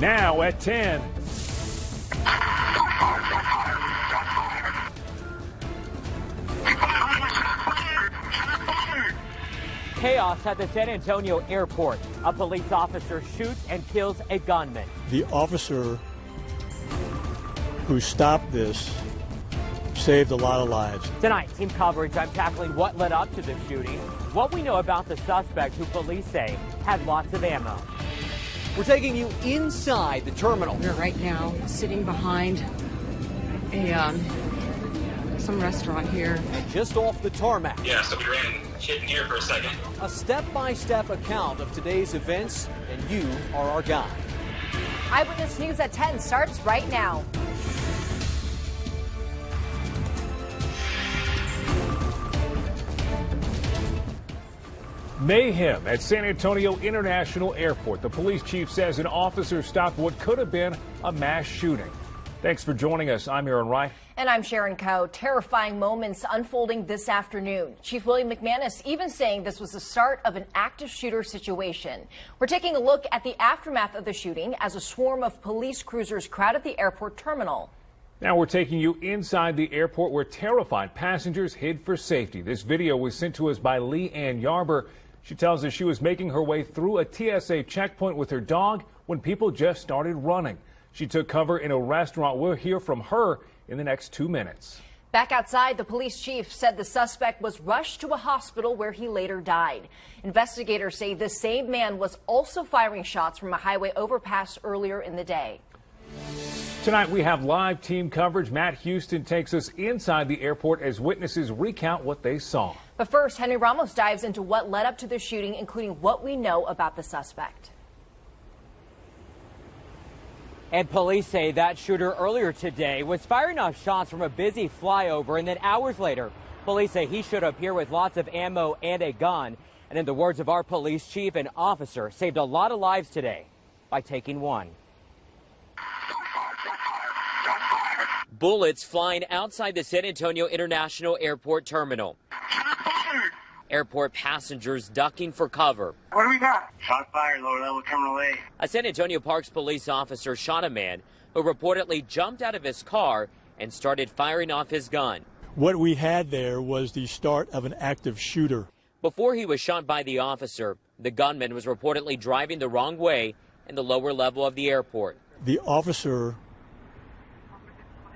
Now at 10. Chaos at the San Antonio airport. A police officer shoots and kills a gunman. The officer who stopped this saved a lot of lives. Tonight, team coverage, I'm tackling what led up to the shooting, what we know about the suspect who police say had lots of ammo. We're taking you inside the terminal. We're right now sitting behind some restaurant here. And just off the tarmac. Yeah, so we ran hidden here for a second. A step-by-step account of today's events, and you are our guide. Eyewitness News at 10 starts right now. Mayhem at San Antonio International Airport. The police chief says an officer stopped what could have been a mass shooting. Thanks for joining us. I'm Aaron Wright. And I'm Sharon Coe. Terrifying moments unfolding this afternoon. Chief William McManus even saying this was the start of an active shooter situation. We're taking a look at the aftermath of the shooting as a swarm of police cruisers crowded the airport terminal. Now we're taking you inside the airport where terrified passengers hid for safety. This video was sent to us by Leanne Yarber. She tells us she was making her way through a TSA checkpoint with her dog when people just started running. She took cover in a restaurant. We'll hear from her in the next 2 minutes. Back outside, the police chief said the suspect was rushed to a hospital where he later died. Investigators say the same man was also firing shots from a highway overpass earlier in the day. Tonight we have live team coverage. Matt Houston takes us inside the airport as witnesses recount what they saw. But first, Henry Ramos dives into what led up to the shooting, including what we know about the suspect. And police say that shooter earlier today was firing off shots from a busy flyover, and then hours later, police say he showed up here with lots of ammo and a gun. And in the words of our police chief, an officer saved a lot of lives today by taking one. Bullets flying outside the San Antonio International Airport terminal. Airport passengers ducking for cover. What do we got? Shot fired, lower level terminal A. A San Antonio Parks police officer shot a man who reportedly jumped out of his car and started firing off his gun. What we had there was the start of an active shooter. Before he was shot by the officer, the gunman was reportedly driving the wrong way in the lower level of the airport. The officer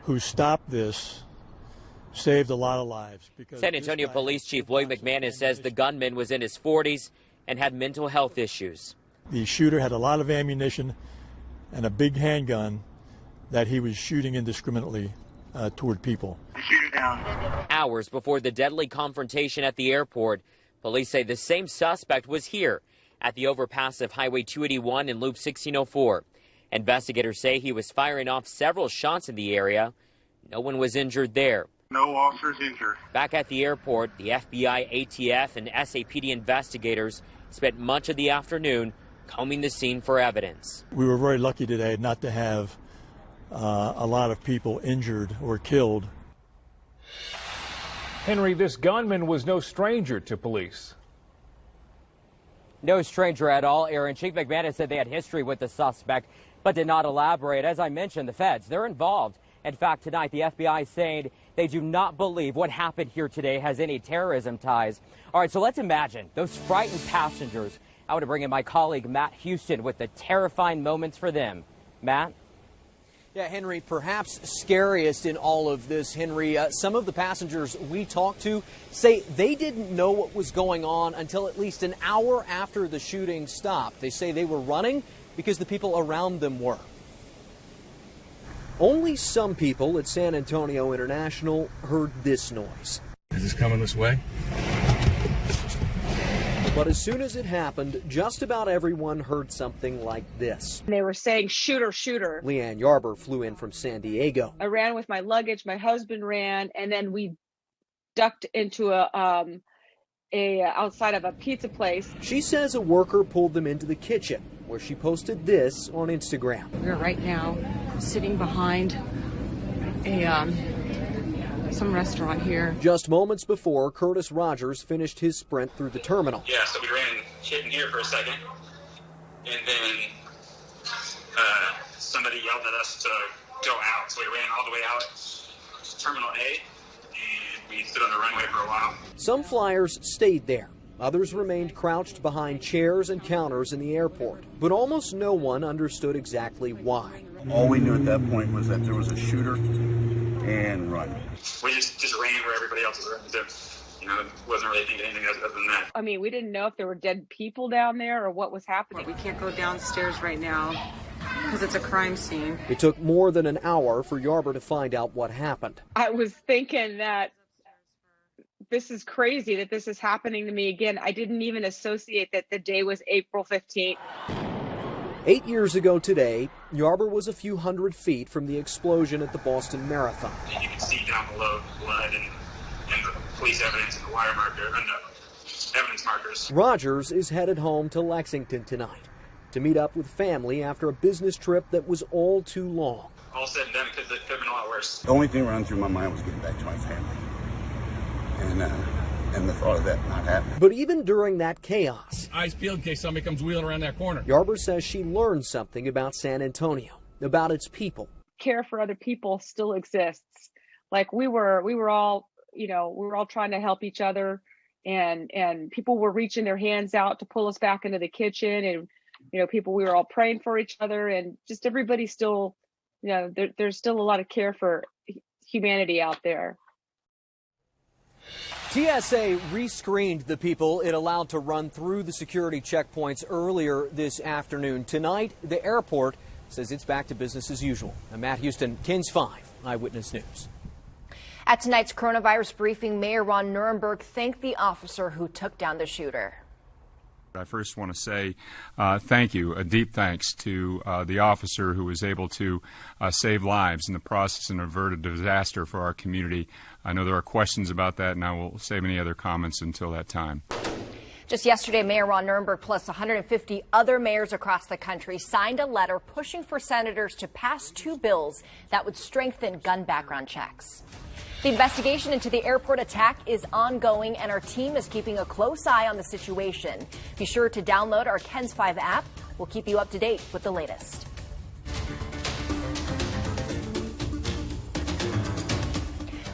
who stopped this saved a lot of lives. San Antonio Police Chief William McManus says the gunman was in his 40s and had mental health issues. The shooter had a lot of ammunition and a big handgun that he was shooting indiscriminately toward people. Shoot it down. Hours before the deadly confrontation at the airport, police say the same suspect was here at the overpass of Highway 281 and Loop 1604. Investigators say he was firing off several shots in the area. No one was injured there. No officers injured. Back at the airport, the FBI, ATF, and SAPD investigators spent much of the afternoon combing the scene for evidence. We were very lucky today not to have a lot of people injured or killed. Henry, this gunman was no stranger to police. No stranger at all, Aaron. Chief McManus said they had history with the suspect, but did not elaborate. As I mentioned, the feds, they're involved. In fact, tonight, the FBI is saying they do not believe what happened here today has any terrorism ties. All right, so let's imagine those frightened passengers. I want to bring in my colleague, Matt Houston, with the terrifying moments for them. Matt? Yeah, Henry, perhaps scariest in all of this, Henry, some of the passengers we talked to say they didn't know what was going on until at least an hour after the shooting stopped. They say they were running because the people around them were. Only some people at San Antonio International heard this noise. Is this coming this way? But as soon as it happened, just about everyone heard something like this. They were saying, "Shooter, shooter." Leanne Yarber flew in from San Diego. I ran with my luggage. My husband ran, and then we ducked into outside of a pizza place. She says a worker pulled them into the kitchen, where she posted this on Instagram. We're right now sitting behind some restaurant here. Just moments before Curtis Rogers finished his sprint through the terminal. Yeah, so we ran hidden here for a second, and then somebody yelled at us to go out, so we ran all the way out to Terminal A, and we stood on the runway for a while. Some flyers stayed there. Others remained crouched behind chairs and counters in the airport, but almost no one understood exactly why. All we knew at that point was that there was a shooter and run. We just ran where everybody else was running to. You know, wasn't really thinking anything other than that. I mean, we didn't know if there were dead people down there or what was happening. We can't go downstairs right now because it's a crime scene. It took more than an hour for Yarber to find out what happened. I was thinking that this is crazy that this is happening to me again. I didn't even associate that the day was April 15th. 8 years ago today, Yarber was a few hundred feet from the explosion at the Boston Marathon. You can see down below blood and the police evidence and the wire marker, and the evidence markers. Rogers is headed home to Lexington tonight to meet up with family after a business trip that was all too long. All said and done, it could have been a lot worse. The only thing running through my mind was getting back to my family. And the thought of that not happening. But even during that chaos, eyes peeled in case somebody comes wheeling around that corner. Yarber says she learned something about San Antonio, about its people. Care for other people still exists. Like we were all, we were all trying to help each other, and people were reaching their hands out to pull us back into the kitchen, and we were all praying for each other, and just everybody still, there's still a lot of care for humanity out there. TSA rescreened the people it allowed to run through the security checkpoints earlier this afternoon. Tonight, the airport says it's back to business as usual. I'm Matt Houston, KENS 5 Eyewitness News. At tonight's coronavirus briefing, Mayor Ron Nirenberg thanked the officer who took down the shooter. I first want to say thank you, a deep thanks to the officer who was able to save lives in the process and avert a disaster for our community. I know there are questions about that, and I will save any other comments until that time. Just yesterday, Mayor Ron Nirenberg plus 150 other mayors across the country signed a letter pushing for senators to pass 2 bills that would strengthen gun background checks. The investigation into the airport attack is ongoing, and our team is keeping a close eye on the situation. Be sure to download our KENS 5 app. We'll keep you up to date with the latest.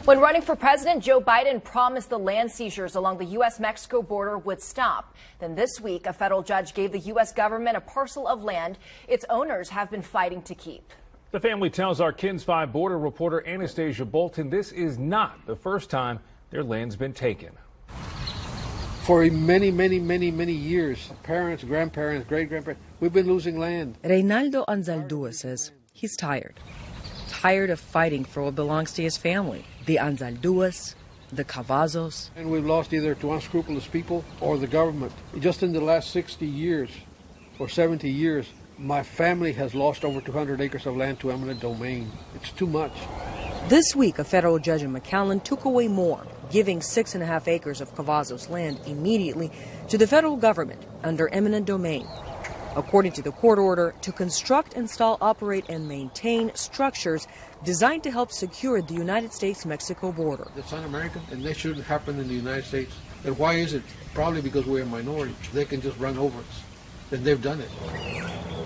When running for president, Joe Biden promised the land seizures along the U.S.-Mexico border would stop. Then this week, a federal judge gave the U.S. government a parcel of land its owners have been fighting to keep. The family tells our KENS 5 border reporter Anastasia Bolton this is not the first time their land's been taken. For many years, parents, grandparents, great-grandparents, we've been losing land. Reynaldo Anzaldúa says he's tired of fighting for what belongs to his family. The Anzaldúas, the Cavazos. And we've lost either to unscrupulous people or the government. Just in the last 60 years or 70 years, my family has lost over 200 acres of land to eminent domain. It's too much. This week, a federal judge in McAllen took away more, giving 6.5 acres of Cavazos land immediately to the federal government under eminent domain. According to the court order, to construct, install, operate, and maintain structures designed to help secure the United States-Mexico border. It's un-American, and that shouldn't happen in the United States. And why is it? Probably because we're a minority. They can just run over us. And they've done it.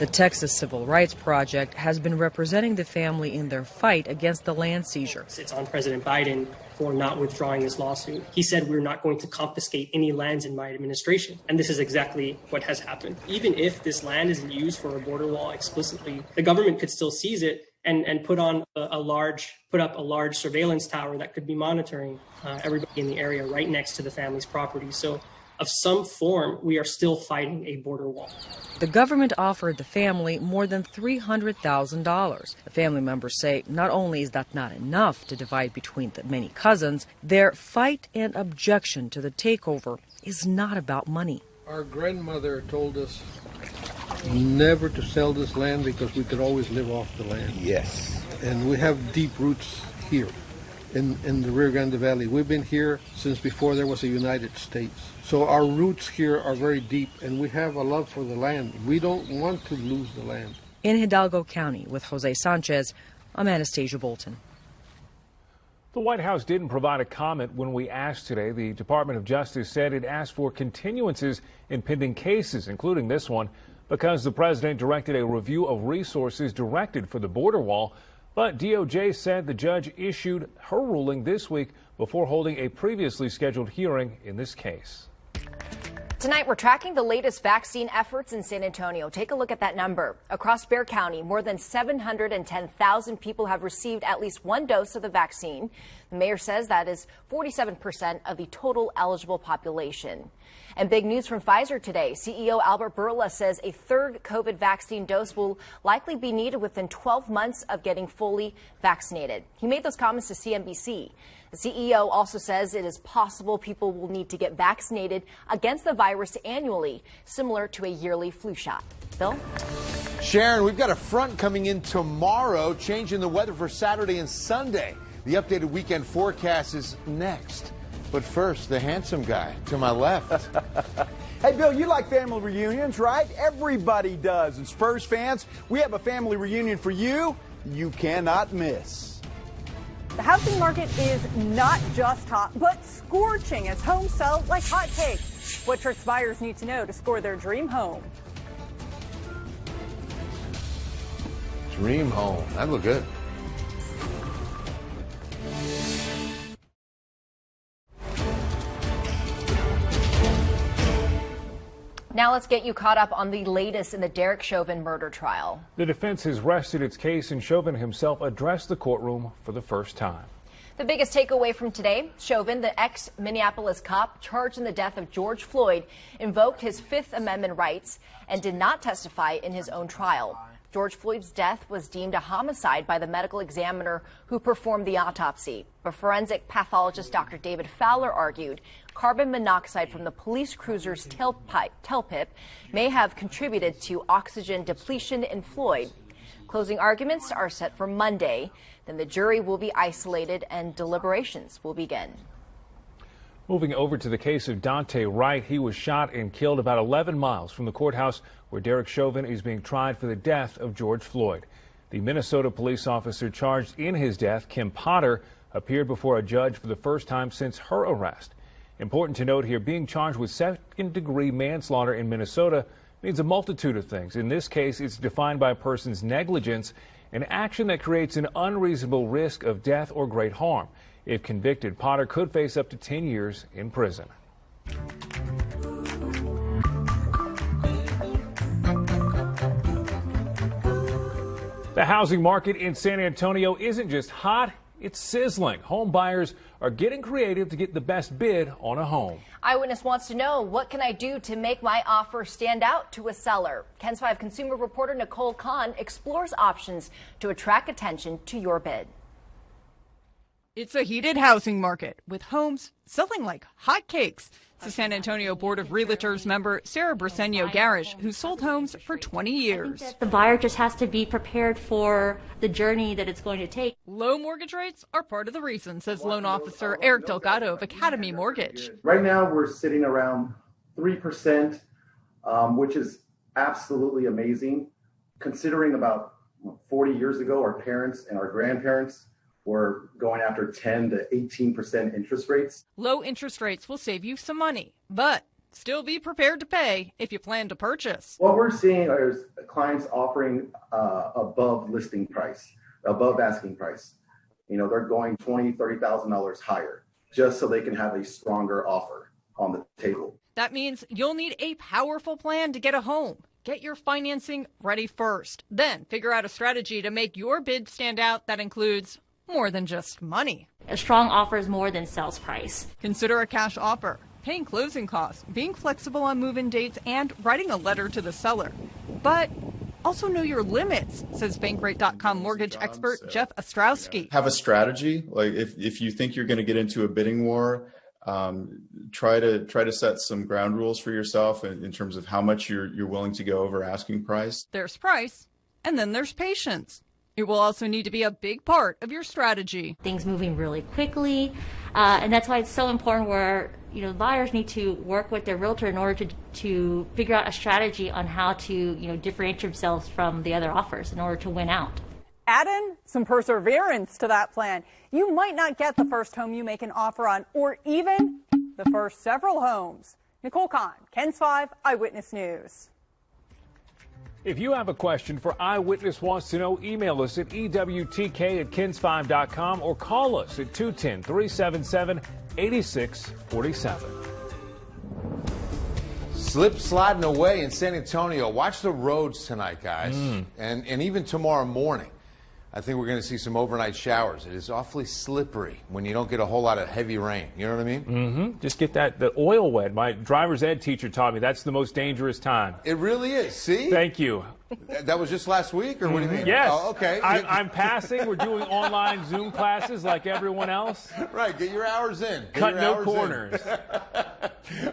The Texas Civil Rights Project has been representing the family in their fight against the land seizure. It's on President Biden for not withdrawing this lawsuit. He said we're not going to confiscate any lands in my administration. And this is exactly what has happened. Even if this land isn't used for a border wall explicitly, the government could still seize it and put up a large surveillance tower that could be monitoring everybody in the area right next to the family's property. So of some form, we are still fighting a border wall. The government offered the family more than $300,000. The family members say not only is that not enough to divide between the many cousins, their fight and objection to the takeover is not about money. Our grandmother told us never to sell this land because we could always live off the land. Yes. And we have deep roots here in the Rio Grande Valley. We've been here since before there was a United States. So our roots here are very deep, and we have a love for the land. We don't want to lose the land. In Hidalgo County with Jose Sanchez, I'm Anastasia Bolton. The White House didn't provide a comment when we asked today. The Department of Justice said it asked for continuances in pending cases, including this one. because the president directed a review of resources directed for the border wall. But DOJ said the judge issued her ruling this week before holding a previously scheduled hearing in this case. Tonight, we're tracking the latest vaccine efforts in San Antonio. Take a look at that number. Across Bexar County, more than 710,000 people have received at least one dose of the vaccine. The mayor says that is 47% of the total eligible population. And big news from Pfizer today. CEO Albert Bourla says a third COVID vaccine dose will likely be needed within 12 months of getting fully vaccinated. He made those comments to CNBC. The CEO also says it is possible people will need to get vaccinated against the virus annually, similar to a yearly flu shot. Bill? Sharon, we've got a front coming in tomorrow, changing the weather for Saturday and Sunday. The updated weekend forecast is next. But first, the handsome guy to my left. Hey, Bill, you like family reunions, right? Everybody does. And Spurs fans, we have a family reunion for you cannot miss. The housing market is not just hot, but scorching as homes sell like hotcakes. What tricks buyers need to know to score their dream home. Dream home. That'd look good. Now let's get you caught up on the latest in the Derek Chauvin murder trial. The defense has rested its case, and Chauvin himself addressed the courtroom for the first time. The biggest takeaway from today, Chauvin, the ex-Minneapolis cop charged in the death of George Floyd, invoked his Fifth Amendment rights and did not testify in his own trial. George Floyd's death was deemed a homicide by the medical examiner who performed the autopsy. But forensic pathologist Dr. David Fowler argued carbon monoxide from the police cruiser's tailpipe may have contributed to oxygen depletion in Floyd. Closing arguments are set for Monday. Then the jury will be isolated and deliberations will begin. Moving over to the case of Dante Wright, he was shot and killed about 11 miles from the courthouse where Derek Chauvin is being tried for the death of George Floyd. The Minnesota police officer charged in his death, Kim Potter, appeared before a judge for the first time since her arrest. Important to note here, being charged with second-degree manslaughter in Minnesota means a multitude of things. In this case, it's defined by a person's negligence, an action that creates an unreasonable risk of death or great harm. If convicted, Potter could face up to 10 years in prison. The housing market in San Antonio isn't just hot, it's sizzling. Home buyers are getting creative to get the best bid on a home. Eyewitness wants to know, what can I do to make my offer stand out to a seller? KENS 5 consumer reporter Nicole Kahn explores options to attract attention to your bid. It's a heated housing market with homes selling like hotcakes. The San Antonio Board of Realtors member Sarah Briseño Garish, who sold homes for 20 years. The buyer just has to be prepared for the journey that it's going to take. Low mortgage rates are part of the reason, says loan officer Eric Delgado of Academy Mortgage. Right now we're sitting around 3%, which is absolutely amazing. Considering about 40 years ago, our parents and our grandparents were going after 10 to 18% interest rates. Low interest rates will save you some money, but still be prepared to pay if you plan to purchase. What we're seeing is clients offering above listing price, above asking price. You know, they're going $20,000, $30,000 higher just so they can have a stronger offer on the table. That means you'll need a powerful plan to get a home. Get your financing ready first. Then figure out a strategy to make your bid stand out that includes more than just money. A strong offer is more than sales price. Consider a cash offer, paying closing costs, being flexible on move-in dates, and writing a letter to the seller. But also know your limits, says Bankrate.com mortgage expert Jeff Ostrowski. Have a strategy. Like if you think you're going to get into a bidding war, try to set some ground rules for yourself in terms of how much you're willing to go over asking price. There's price, and then there's patience. It will also need to be a big part of your strategy. Things moving really quickly, and that's why it's so important where buyers need to work with their realtor in order to figure out a strategy on how to differentiate themselves from the other offers in order to win out. Add in some perseverance to that plan. You might not get the first home you make an offer on, or even the first several homes. Nicole Kahn, KENS 5 Eyewitness News. If you have a question for Eyewitness Wants to Know, email us at EWTK@KENS5.com or call us at 210-377-8647. Slip sliding away in San Antonio. Watch the roads tonight, guys, and even tomorrow morning. I think we're going to see some overnight showers. It is awfully slippery when you don't get a whole lot of heavy rain. You know what I mean? Mm-hmm. Just get the oil wet. My driver's ed teacher taught me that's the most dangerous time. It really is. See? Thank you. That was just last week, or what do you mean? Yes. Oh, okay. I'm passing. We're doing online Zoom classes like everyone else. Right. Get your hours in. Cut no corners.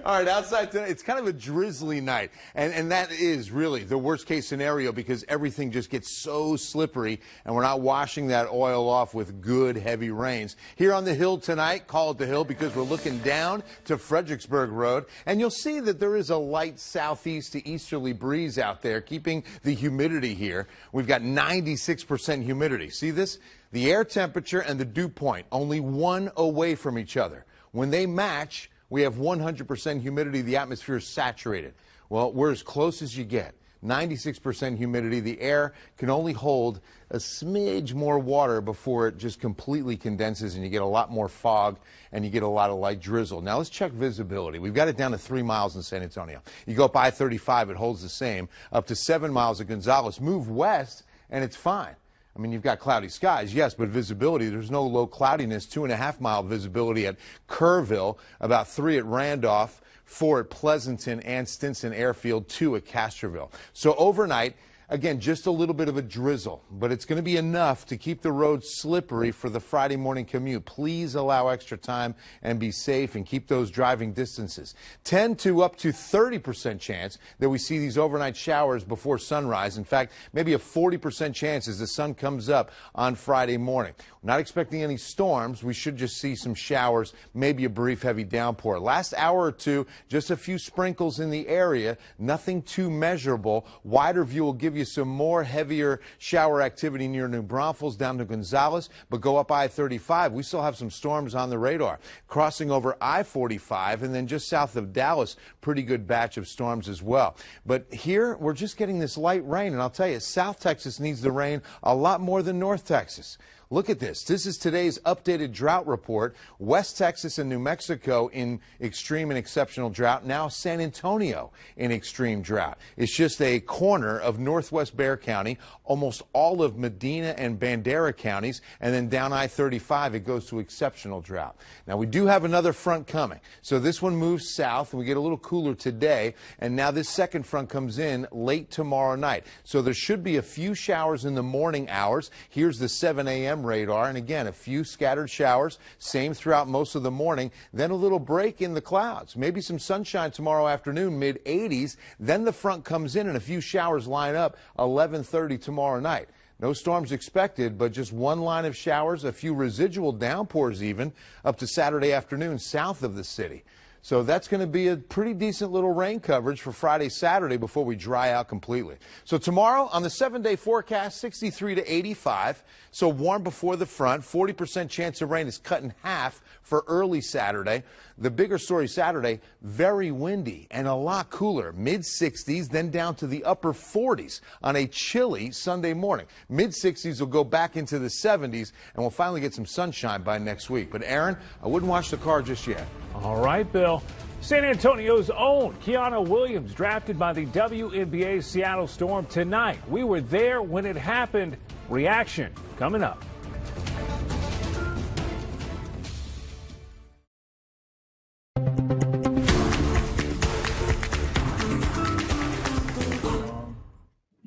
All right, outside tonight, it's kind of a drizzly night, and that is really the worst case scenario because everything just gets so slippery, and we're not washing that oil off with good heavy rains. Here on the hill tonight, call it the hill because we're looking down to Fredericksburg Road, and you'll see that there is a light southeast to easterly breeze out there, keeping the humidity here. We've got 96% humidity. See this? The air temperature and the dew point, only one away from each other. When they match, we have 100% humidity. The atmosphere is saturated. Well, we're as close as you get. 96% humidity. The air can only hold a smidge more water before it just completely condenses and you get a lot more fog and you get a lot of light drizzle. Now let's check visibility. We've got it down to 3 miles in San Antonio. You go up I-35, it holds the same. Up to 7 miles at Gonzales. Move west and it's fine. I mean, you've got cloudy skies, yes, but visibility, there's no low cloudiness. 2.5 mile visibility at Kerrville, about 3 at Randolph, 4 at Pleasanton and Stinson Airfield, 2 at Castroville. So overnight, again, just a little bit of a drizzle, but it's going to be enough to keep the roads slippery for the Friday morning commute. Please allow extra time and be safe and keep those driving distances. 10 to up to 30% chance that we see these overnight showers before sunrise. In fact, maybe a 40% chance as the sun comes up on Friday morning. We're not expecting any storms. We should just see some showers, maybe a brief heavy downpour. Last hour or two, just a few sprinkles in the area, nothing too measurable. Wider view will give you some more heavier shower activity near New Braunfels down to Gonzales, but go up I-35. We still have some storms on the radar. Crossing over I-45 and then just south of Dallas, pretty good batch of storms as well. But here, we're just getting this light rain, and I'll tell you, South Texas needs the rain a lot more than North Texas. Look at this. This is today's updated drought report. West Texas and New Mexico in extreme and exceptional drought. Now San Antonio in extreme drought. It's just a corner of northwest Bexar County, almost all of Medina and Bandera counties, and then down I-35 it goes to exceptional drought. Now we do have another front coming. So this one moves south and we get a little cooler today, and now this second front comes in late tomorrow night. So there should be a few showers in the morning hours. Here's the 7 a.m. radar, and again, a few scattered showers, same throughout most of the morning, then a little break in the clouds. Maybe some sunshine tomorrow afternoon, mid-80s, then the front comes in and a few showers line up 11:30 tomorrow night. No storms expected, but just one line of showers, a few residual downpours even, up to Saturday afternoon south of the city. So that's going to be a pretty decent little rain coverage for Friday, Saturday before we dry out completely. So tomorrow on the 7-day forecast, 63 to 85. So warm before the front. 40% chance of rain is cut in half for early Saturday. The bigger story Saturday, very windy and a lot cooler. Mid-60s, then down to the upper 40s on a chilly Sunday morning. Mid-60s will go back into the 70s, and we'll finally get some sunshine by next week. But Aaron, I wouldn't wash the car just yet. All right, Bill. San Antonio's own Kiana Williams drafted by the WNBA Seattle Storm tonight. We were there when it happened. Reaction coming up.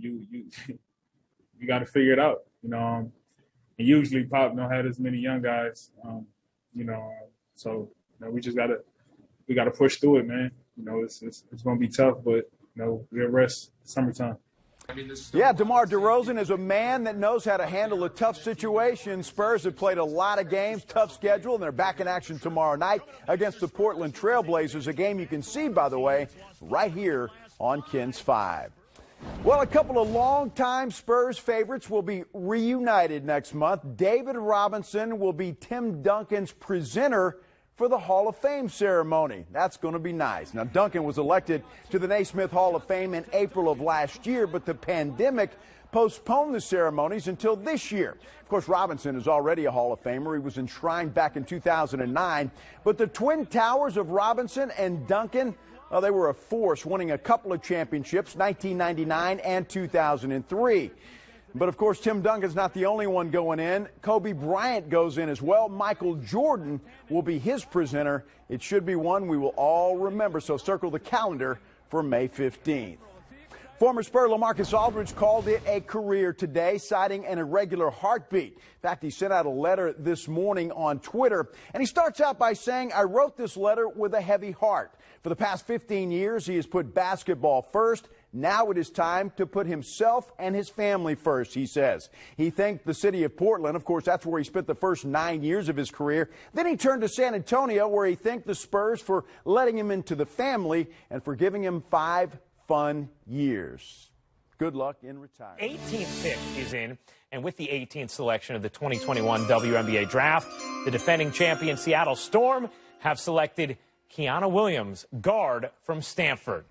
You got to figure it out, and usually Pop don't have as many young guys, so we just gotta push through it, man. It's gonna be tough, but we'll rest summertime. Yeah, DeMar DeRozan is a man that knows how to handle a tough situation. Spurs have played a lot of games, tough schedule, and they're back in action tomorrow night against the Portland Trailblazers, a game you can see, by the way, right here on KENS 5. Well, a couple of longtime Spurs favorites will be reunited next month. David Robinson will be Tim Duncan's presenter for the Hall of Fame ceremony. That's going to be nice. Now, Duncan was elected to the Naismith Hall of Fame in April of last year, but the pandemic postponed the ceremonies until this year. Of course, Robinson is already a Hall of Famer. He was enshrined back in 2009. But the twin towers of Robinson and Duncan, well, they were a force, winning a couple of championships, 1999 and 2003. But, of course, Tim Duncan's not the only one going in. Kobe Bryant goes in as well. Michael Jordan will be his presenter. It should be one we will all remember, so circle the calendar for May 15th. Former Spur LaMarcus Aldridge called it a career today, citing an irregular heartbeat. In fact, he sent out a letter this morning on Twitter, and he starts out by saying, "I wrote this letter with a heavy heart. For the past 15 years, he has put basketball first. Now it is time to put himself and his family first," he says. He thanked the city of Portland. Of course, that's where he spent the first 9 years of his career. Then he turned to San Antonio, where he thanked the Spurs for letting him into the family and for giving him 5 fun years. Good luck in retirement. 18th pick is in, and with the 18th selection of the 2021 WNBA draft, the defending champion Seattle Storm have selected Kiana Williams, guard from Stanford.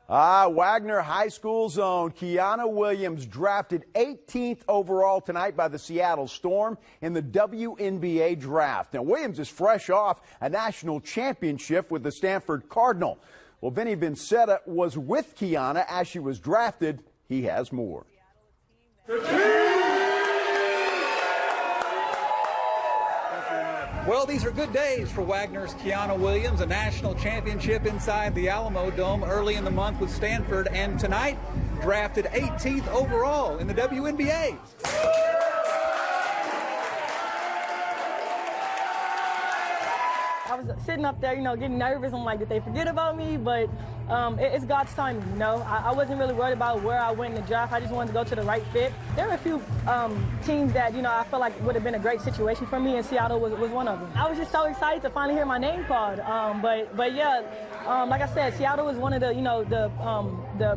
Wagner High School's own Kiana Williams, drafted 18th overall tonight by the Seattle Storm in the WNBA draft. Now, Williams is fresh off a national championship with the Stanford Cardinal. Well, Vinny Vincetta was with Kiana as she was drafted. He has more. Well, these are good days for Wagner's Kiana Williams, a national championship inside the Alamo Dome early in the month with Stanford, and tonight drafted 18th overall in the WNBA. I was sitting up there, getting nervous. I'm like, did they forget about me? But it's God's timing, I wasn't really worried about where I went in the draft. I just wanted to go to the right fit. There were a few teams that, I felt like would have been a great situation for me, and Seattle was one of them. I was just so excited to finally hear my name called. But yeah, like I said, Seattle was one of the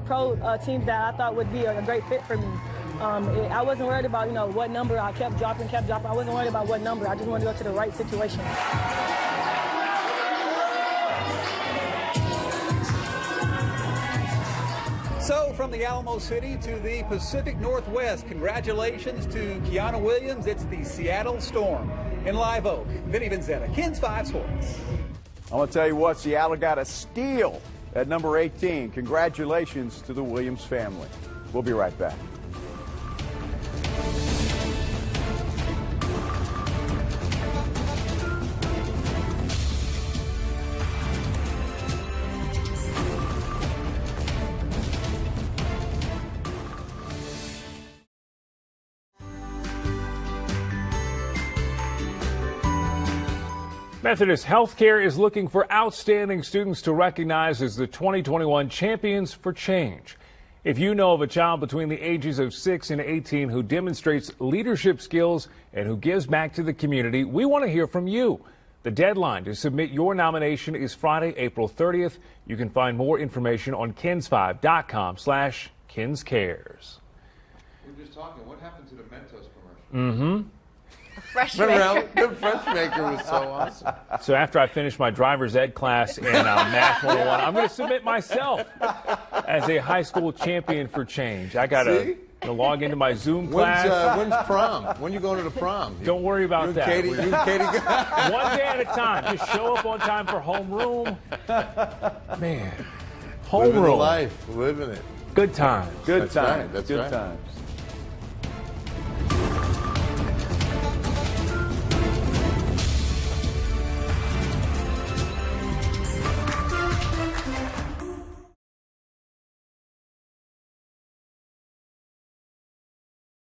pro teams that I thought would be a great fit for me. I wasn't worried about, what number. I kept dropping. I wasn't worried about what number. I just wanted to go to the right situation. So, from the Alamo City to the Pacific Northwest, congratulations to Kiana Williams. It's the Seattle Storm. In Live Oak, Vinny Vincetta, KENS 5 Sports. I'm going to tell you what, Seattle got a steal at number 18. Congratulations to the Williams family. We'll be right back. Methodist Healthcare is looking for outstanding students to recognize as the 2021 Champions for Change. If you know of a child between the ages of 6 and 18 who demonstrates leadership skills and who gives back to the community, we want to hear from you. The deadline to submit your nomination is Friday, April 30th. You can find more information on kens5.com/KensCares. We're just talking. What happened to the Mentos commercial? Mm-hmm. Fresh maker. The fresh maker was so awesome. So after I finish my driver's ed class in Math 101, I'm going to submit myself as a high school champion for change. I got to log into my Zoom class. When's prom? When you going to the prom? Don't worry about that. Katie, you and Katie. One day at a time. Just show up on time for homeroom. Man, homeroom. Living the life, living it. Good times. Good That's times. right. That's Good right. times.